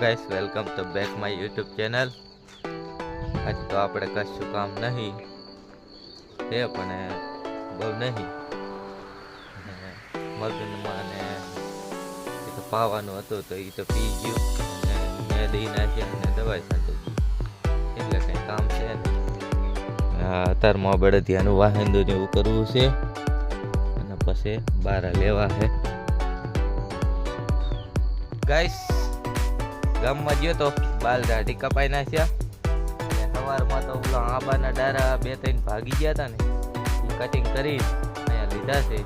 Guys welcome to back my YouTube channel. આજ તો આપણે કશું કામ નહીં છે પણ બહુ નહીં મગનમાં ને એ તો પાવાનું હતું તો એ તો પી ગયું અને મેં દઈ નાખ્યા અને દવાઈ સાંટી એટલે કંઈ કામ છે ને અત્યારમાં આપણે ધ્યાન વાહન એવું કરવું છે અને પછી બહાર લેવા છે ગાઈસ। ગામમાં ગયો તો બાલ દાઢી કપાઈ નાખ્યા અને સવારમાં તો ઓલા આંબાના ડારા 2-3 ભાગી ગયા હતા ને એ કટિંગ કરી અહીંયા લીધા છે।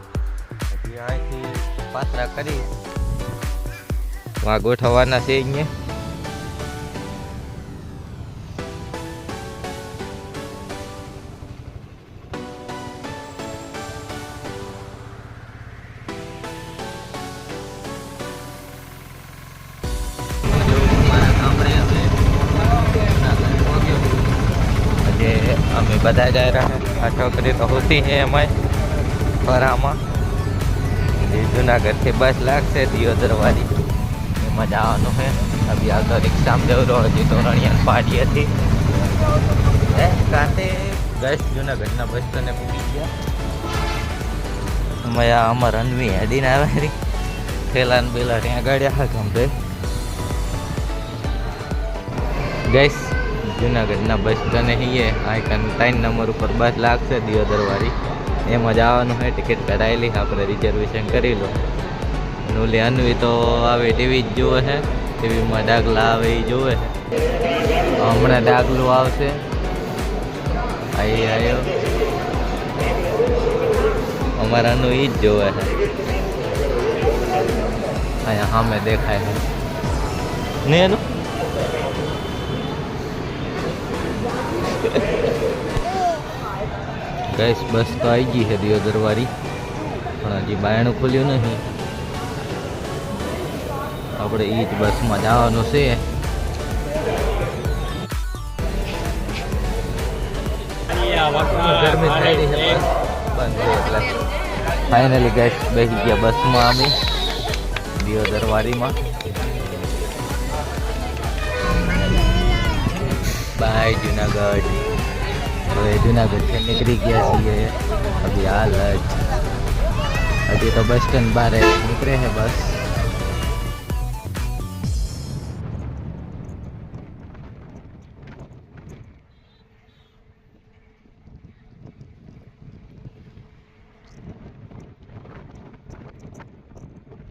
હજી અહીંથી પાથરા કરી વાં ગોઠવવાના છે અહીંયા। અમે બધા जा रहा है। आ छोकरी तो होती है हमारे फरामा जूनागढ़ से बस लाग से दियोदर वाली मजा आनो है। अभी आ तो रिक्शा में जाऊँ हजी तो रणिया पाड़ी थी कांटे गैस जूनागढ़ ना बस स्टैंड पूछी गया मैं अमर अनवी हेडी ना आवे ठेला बेला ત્યાં ગાડી હા ગમે गैस जूनागढ़ बस स्टेशन ही है। आ 3 नंबर पर बस लागसे दियोदर वाली एम जवानु है। टिकट कढ़ाई ली आपणे रिजर्वेशन करी लो। ओली अनवी तो आवे टीवी जोवे है। टीवी में डागला आवे ई जोवे है। हमणे डागलू आवशे आई आयो अमारा अनु ई ज जोवे है। अहींया सामे देखाय है नहीं अनु गैस बस तो आई गई है दियोदर वाली पण हजी बायणुं खोल्युं नहीं। आपणे ई ज बस में जवानुं छे। गर्मी थई रही है बस बंद है એટલે फाइनली गैस બેસી ગયા बस में आमी दियोदर वाली में। बाय जूनागढ़। तो जूनागढ़ से निकली गया छे अभी हाल अभी तो बस स्टैंड बाहर निकले है बस।